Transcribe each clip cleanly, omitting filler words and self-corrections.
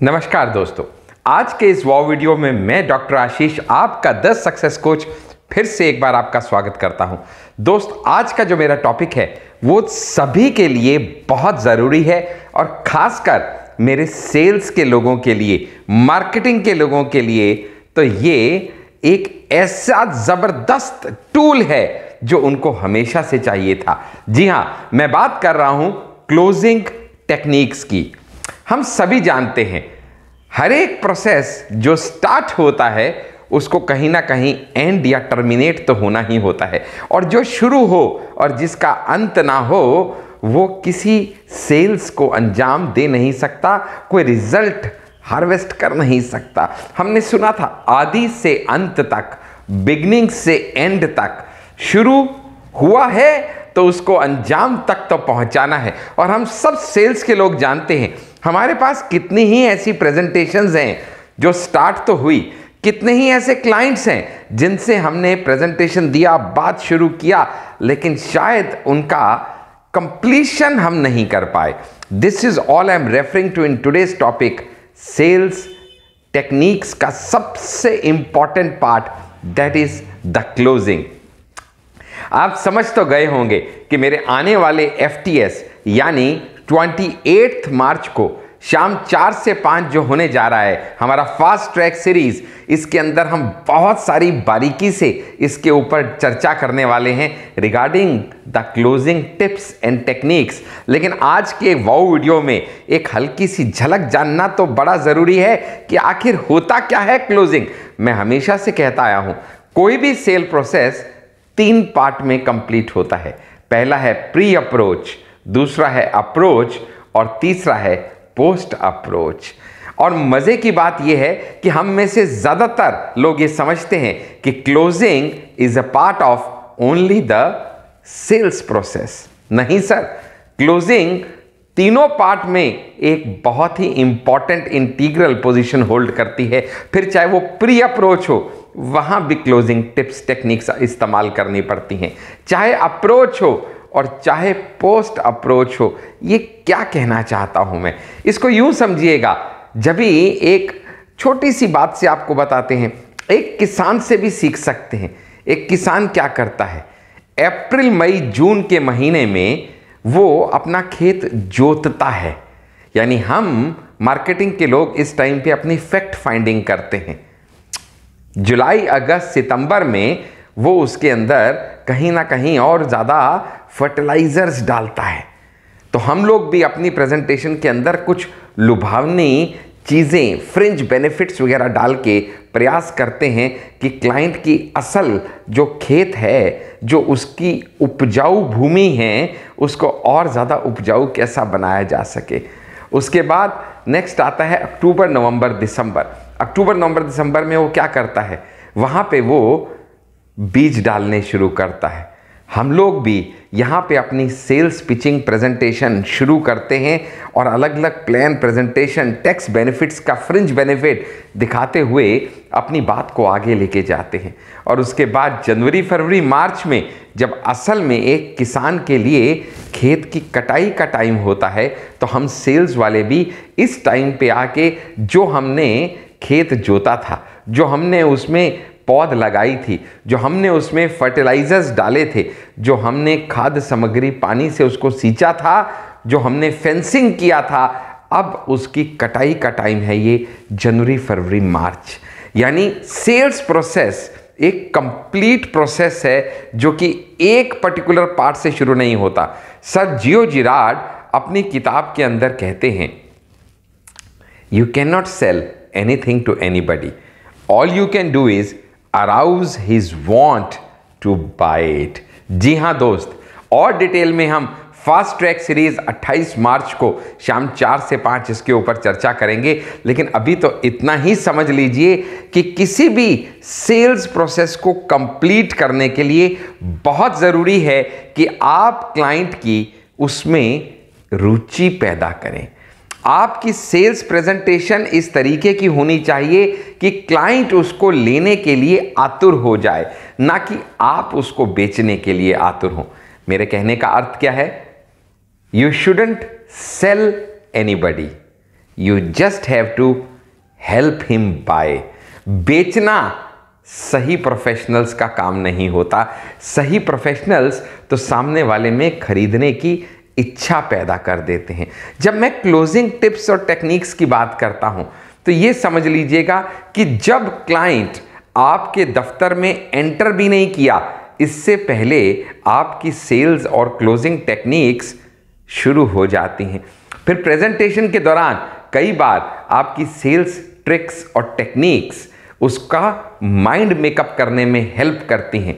नमस्कार दोस्तों, आज के इस वीडियो में मैं डॉक्टर आशीष आपका 10 सक्सेस कोच फिर से एक बार आपका स्वागत करता हूं। दोस्त, आज का जो मेरा टॉपिक है वो सभी के लिए बहुत ज़रूरी है और ख़ासकर मेरे सेल्स के लोगों के लिए, मार्केटिंग के लोगों के लिए तो ये एक ऐसा ज़बरदस्त टूल है जो उनको हमेशा से चाहिए था। जी हाँ, मैं बात कर रहा हूं क्लोजिंग टेक्निक्स की। हम सभी जानते हैं हर एक प्रोसेस जो स्टार्ट होता है उसको कहीं ना कहीं एंड या टर्मिनेट तो होना ही होता है, और जो शुरू हो और जिसका अंत ना हो वो किसी सेल्स को अंजाम दे नहीं सकता, कोई रिजल्ट हार्वेस्ट कर नहीं सकता। हमने सुना था आदि से अंत तक, बिगनिंग से एंड तक, शुरू हुआ है तो उसको अंजाम तक तो पहुंचाना है। और हम सब सेल्स के लोग जानते हैं हमारे पास कितनी ही ऐसी प्रेजेंटेशंस हैं जो स्टार्ट तो हुई, कितने ही ऐसे क्लाइंट्स हैं जिनसे हमने प्रेजेंटेशन दिया, बात शुरू किया, लेकिन शायद उनका कंप्लीशन हम नहीं कर पाए। This is all I am referring to in today's topic, sales techniques का सबसे important part, that is the closing. आप समझ तो गए होंगे कि मेरे आने वाले FTS यानी 28 मार्च को शाम 4 से 5 जो होने जा रहा है हमारा फास्ट ट्रैक सीरीज, इसके अंदर हम बहुत सारी बारीकी से इसके ऊपर चर्चा करने वाले हैं regarding the closing tips and techniques. लेकिन आज के वीडियो में एक हल्की सी झलक जानना तो बड़ा ज़रूरी है कि आखिर होता क्या है क्लोजिंग। मैं हमेशा से कहता आया हूँ कोई भी सेल प्रोसेस 3 पार्ट में कंप्लीट होता है। पहला है प्री अप्रोच, दूसरा है अप्रोच और तीसरा है पोस्ट अप्रोच। और मज़े की बात यह है कि हम में से ज़्यादातर लोग ये समझते हैं कि closing is a part of only the sales process. नहीं सर, क्लोजिंग तीनों पार्ट में एक बहुत ही इंपॉर्टेंट इंटीग्रल पोजीशन होल्ड करती है। फिर चाहे वो प्री अप्रोच हो, वहां भी क्लोजिंग टिप्स टेक्निक्स इस्तेमाल करनी पड़ती हैं, चाहे अप्रोच हो और चाहे पोस्ट अप्रोच हो। ये क्या कहना चाहता हूं मैं, इसको यूं समझिएगा, जब भी एक छोटी सी बात से आपको बताते हैं, एक किसान से भी सीख सकते हैं। एक किसान क्या करता है, अप्रैल मई जून के महीने में वो अपना खेत जोतता है। यानी हम मार्केटिंग के लोग इस टाइम पे अपनी फैक्ट फाइंडिंग करते हैं। जुलाई अगस्त सितंबर में वो उसके अंदर कहीं ना कहीं और ज़्यादा फर्टिलाइजर्स डालता है। तो हम लोग भी अपनी प्रेजेंटेशन के अंदर कुछ लुभावनी चीज़ें, फ्रिंज बेनिफिट्स वगैरह डाल के प्रयास करते हैं कि क्लाइंट की असल जो खेत है, जो उसकी उपजाऊ भूमि है, उसको और ज़्यादा उपजाऊ कैसा बनाया जा सके। उसके बाद नेक्स्ट आता है अक्टूबर नवंबर दिसंबर। अक्टूबर नवंबर दिसंबर में वो क्या करता है, वहाँ पे वो बीज डालने शुरू करता है। हम लोग भी यहाँ पे अपनी सेल्स पिचिंग प्रेजेंटेशन शुरू करते हैं और अलग अलग प्लान प्रेजेंटेशन, टैक्स बेनिफिट्स का फ्रिंज बेनिफिट दिखाते हुए अपनी बात को आगे लेके जाते हैं। और उसके बाद जनवरी फरवरी मार्च में जब असल में एक किसान के लिए खेत की कटाई का टाइम होता है, तो हम सेल्स वाले भी इस टाइम पे आके जो हमने खेत जोता था, जो हमने उसमें पौध लगाई थी, जो हमने उसमें फर्टिलाइजर्स डाले थे, जो हमने खाद्य सामग्री पानी से उसको सींचा था, जो हमने फेंसिंग किया था, अब उसकी कटाई का टाइम है ये जनवरी फरवरी मार्च। यानी सेल्स प्रोसेस एक कंप्लीट प्रोसेस है जो कि एक पर्टिकुलर पार्ट से शुरू नहीं होता। सर जियो जिराड अपनी किताब के अंदर कहते हैं, you can not sell anything to anybody, all you can do is arouse his want to buy it. जी हाँ दोस्त, और डिटेल में हम फास्ट ट्रैक सीरीज 28 मार्च को शाम 4 से 5 इसके ऊपर चर्चा करेंगे। लेकिन अभी तो इतना ही समझ लीजिए कि किसी भी सेल्स प्रोसेस को कंप्लीट करने के लिए बहुत ज़रूरी है कि आप क्लाइंट की उसमें रुचि पैदा करें। आपकी सेल्स प्रेजेंटेशन इस तरीके की होनी चाहिए कि क्लाइंट उसको लेने के लिए आतुर हो जाए, ना कि आप उसको बेचने के लिए आतुर हो। मेरे कहने का अर्थ क्या है, you shouldn't sell anybody, you just have to help him buy. बेचना सही प्रोफेशनल्स का काम नहीं होता। सही प्रोफेशनल्स तो सामने वाले में खरीदने की इच्छा पैदा कर देते हैं। जब मैं क्लोजिंग टिप्स और टेक्निक्स की बात करता हूं तो ये समझ लीजिएगा कि जब क्लाइंट आपके दफ्तर में एंटर भी नहीं किया, इससे पहले आपकी सेल्स और क्लोजिंग टेक्निक्स शुरू हो जाती हैं। फिर प्रेजेंटेशन के दौरान कई बार आपकी सेल्स ट्रिक्स और टेक्निक्स उसका माइंड मेकअप करने में हेल्प करती हैं।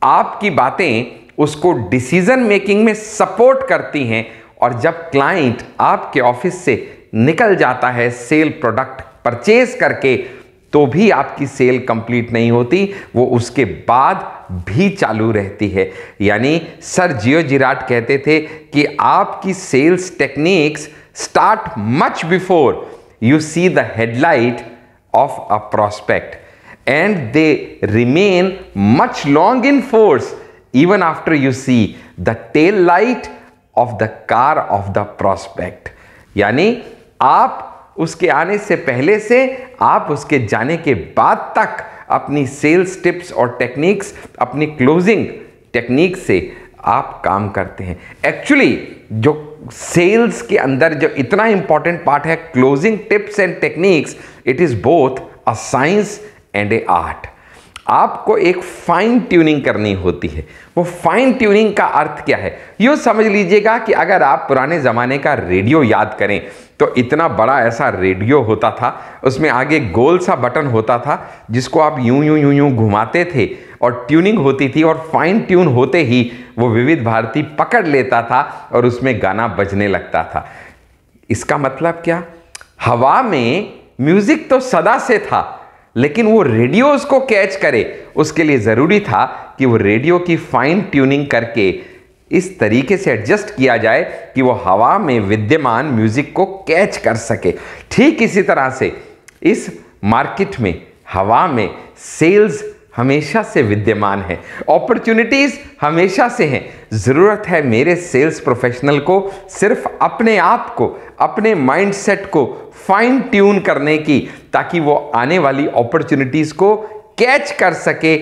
आपकी बातें उसको डिसीजन मेकिंग में सपोर्ट करती हैं। और जब क्लाइंट आपके ऑफिस से निकल जाता है सेल प्रोडक्ट परचेज करके, तो भी आपकी सेल कंप्लीट नहीं होती, वो उसके बाद भी चालू रहती है। यानी सर जियो जिराट कहते थे कि आपकी sales techniques start much before you see the headlight of a prospect, and they remain much long in force even after you see the tail light of the car of the prospect। यानी आप उसके आने से पहले से, आप उसके जाने के बाद तक अपनी सेल्स टिप्स और टेक्निक्स, अपनी क्लोजिंग टेक्निक से आप काम करते हैं। एक्चुअली जो सेल्स के अंदर जो इतना इंपॉर्टेंट पार्ट है closing tips and techniques, it is both a science and A art. आपको एक फाइन ट्यूनिंग करनी होती है। वो फाइन ट्यूनिंग का अर्थ क्या है? यूँ समझ लीजिएगा कि अगर आप पुराने ज़माने का रेडियो याद करें तो इतना बड़ा ऐसा रेडियो होता था, उसमें आगे गोल सा बटन होता था जिसको आप यूं यूं यूं यूं घुमाते थे और ट्यूनिंग होती थी, और फाइन ट्यून होते ही वो विविध भारती पकड़ लेता था और उसमें गाना बजने लगता था। इसका मतलब क्या? हवा में म्यूजिक तो सदा से था, लेकिन वो रेडियो उसको कैच करे, उसके लिए ज़रूरी था कि वो रेडियो की फाइन ट्यूनिंग करके इस तरीके से एडजस्ट किया जाए कि वो हवा में विद्यमान म्यूजिक को कैच कर सके। ठीक इसी तरह से इस मार्केट में हवा में सेल्स हमेशा से विद्यमान है, अपॉर्चुनिटीज हमेशा से हैं। ज़रूरत है मेरे सेल्स प्रोफेशनल को सिर्फ अपने आप को, अपने माइंडसेट को फाइन ट्यून करने की, ताकि वो आने वाली अपॉर्चुनिटीज को कैच कर सके,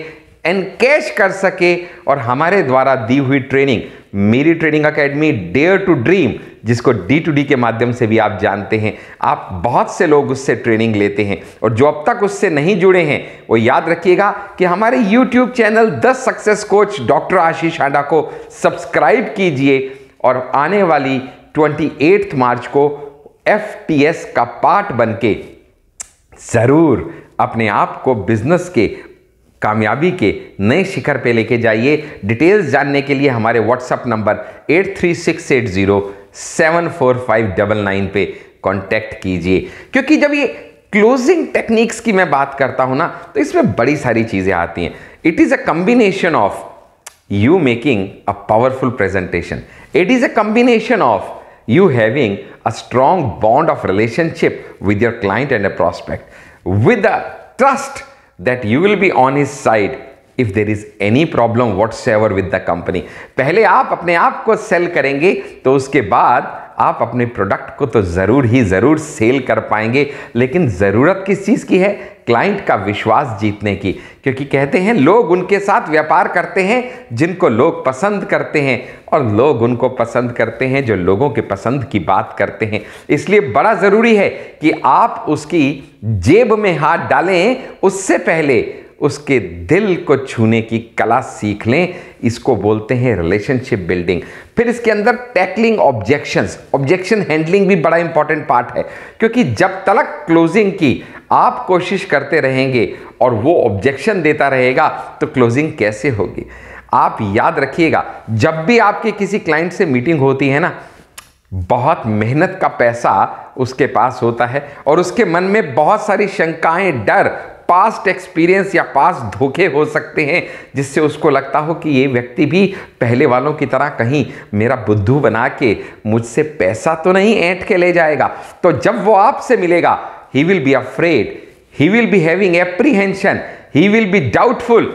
एनकैश कर सके। और हमारे द्वारा दी हुई ट्रेनिंग, मेरी training academy dare to dream, जिसको D2D के माध्यम से भी आप जानते हैं, आप बहुत से लोग उससे ट्रेनिंग लेते हैं, और जो अब तक उससे नहीं जुड़े हैं वो याद रखिएगा कि हमारे YouTube channel the success coach doctor Ashish Handa को सब्सक्राइब कीजिए, और आने वाली 28 मार्च को FTS का पार्ट बनके ज़रूर अपने आप को बिजनेस के कामयाबी के नए शिखर पे लेके जाइए। डिटेल्स जानने के लिए हमारे व्हाट्सएप नंबर 8368074599 पे कांटेक्ट कीजिए। क्योंकि जब ये क्लोजिंग टेक्निक्स की मैं बात करता हूं ना, तो इसमें बड़ी सारी चीजें आती हैं। It is a combination of you making a powerful presentation. It is a combination of you having a strong bond of relationship with your client and a prospect, with the trust that you will be on his side if there is any problem whatsoever with the company. पहले आप अपने आप को cell करेंगे तो उसके बाद आप अपने प्रोडक्ट को तो ज़रूर सेल कर पाएंगे। लेकिन ज़रूरत किस चीज़ की है? क्लाइंट का विश्वास जीतने की। क्योंकि कहते हैं लोग उनके साथ व्यापार करते हैं जिनको लोग पसंद करते हैं, और लोग उनको पसंद करते हैं जो लोगों के पसंद की बात करते हैं। इसलिए बड़ा ज़रूरी है कि आप उसकी जेब में हाथ डालें, उससे पहले उसके दिल को छूने की कला सीख लें। इसको बोलते हैं रिलेशनशिप बिल्डिंग। फिर इसके अंदर टैकलिंग ऑब्जेक्शंस, ऑब्जेक्शन हैंडलिंग भी बड़ा इंपॉर्टेंट पार्ट है। क्योंकि जब तक क्लोजिंग की आप कोशिश करते रहेंगे और वो ऑब्जेक्शन देता रहेगा तो क्लोजिंग कैसे होगी? आप याद रखिएगा, जब भी आपके किसी क्लाइंट से मीटिंग होती है ना, बहुत मेहनत का पैसा उसके पास होता है और उसके मन में बहुत सारी शंकाएं, डर, पास्ट एक्सपीरियंस या पास्ट धोखे हो सकते हैं, जिससे उसको लगता हो कि ये व्यक्ति भी पहले वालों की तरह कहीं मेरा बुद्धू बना के मुझसे पैसा तो नहीं ऐंठ के ले जाएगा। तो जब वो आपसे मिलेगा, he will be afraid, he will be having apprehension, he will be doubtful।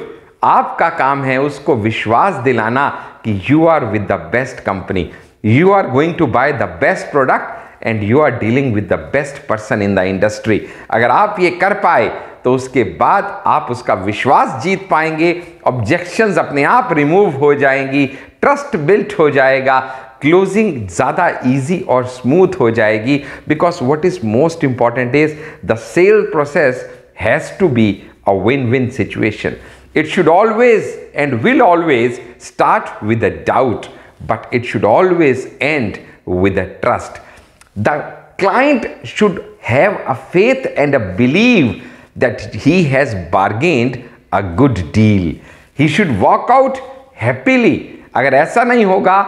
आपका काम है उसको विश्वास दिलाना कि you are with the best company, you are going to buy the best product and you are dealing with the best person in the industry. अगर आप ये कर पाए तो उसके बाद आप उसका विश्वास जीत पाएंगे, ऑब्जेक्शंस अपने आप रिमूव हो जाएंगी, ट्रस्ट बिल्ट हो जाएगा, क्लोजिंग ज़्यादा इजी और स्मूथ हो जाएगी। Because what is most important is the sale process has to be a win win situation. It should always and will always start with a doubt, but it should always end with a trust. The client should have a faith and a belief that he has bargained a good deal. He should walk out happily. अगर ऐसा नहीं होगा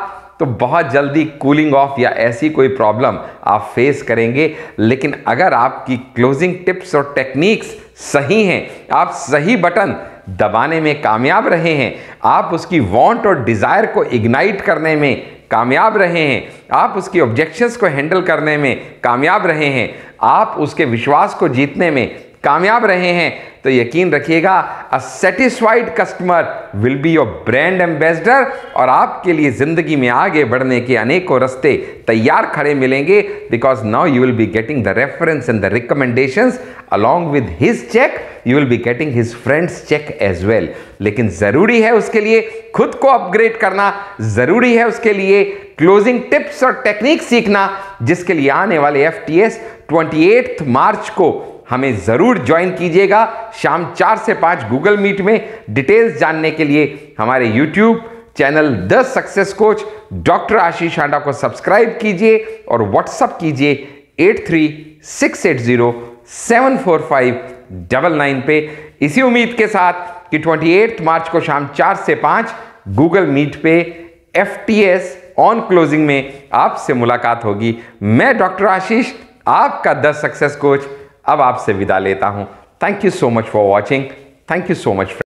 तो बहुत जल्दी cooling of या ऐसी कोई प्रॉब्लम आप फेस करेंगे। लेकिन अगर आपकी क्लोजिंग टिप्स और टेक्निक्स सही हैं, आप सही बटन दबाने में कामयाब रहे हैं, आप उसकी वांट और डिज़ायर को इग्नाइट करने में कामयाब रहे हैं, आप उसकी ऑब्जेक्शंस को हैंडल करने में कामयाब रहे हैं, आप उसके विश्वास को जीतने में कामयाब रहे हैं, तो यकीन रखिएगा a satisfied customer will be your brand ambassador और आपके लिए जिंदगी में आगे बढ़ने के अनेकों रास्ते तैयार खड़े मिलेंगे। Because now you will be getting the reference and the recommendations along with his cheque, you will be getting his friends cheque as well. लेकिन जरूरी है उसके लिए खुद को अपग्रेड करना, जरूरी है उसके लिए क्लोजिंग टिप्स और टेक्निक सीखना, जिसके लिए आने वाले FTS 28 मार्च को हमें जरूर ज्वाइन कीजिएगा शाम 4 से 5 गूगल मीट में। डिटेल्स जानने के लिए हमारे YouTube channel the success coach doctor Ashish Handa को सब्सक्राइब कीजिए और व्हाट्सअप कीजिए 8368074599 पे। इसी उम्मीद के साथ कि 28 मार्च को शाम 4 से 5 गूगल मीट पे FTS ऑन क्लोजिंग में आपसे मुलाकात होगी। मैं डॉक्टर आशीष, आपका द सक्सेस कोच, अब आपसे विदा लेता हूं। Thank you so much for watching. Thank you so much.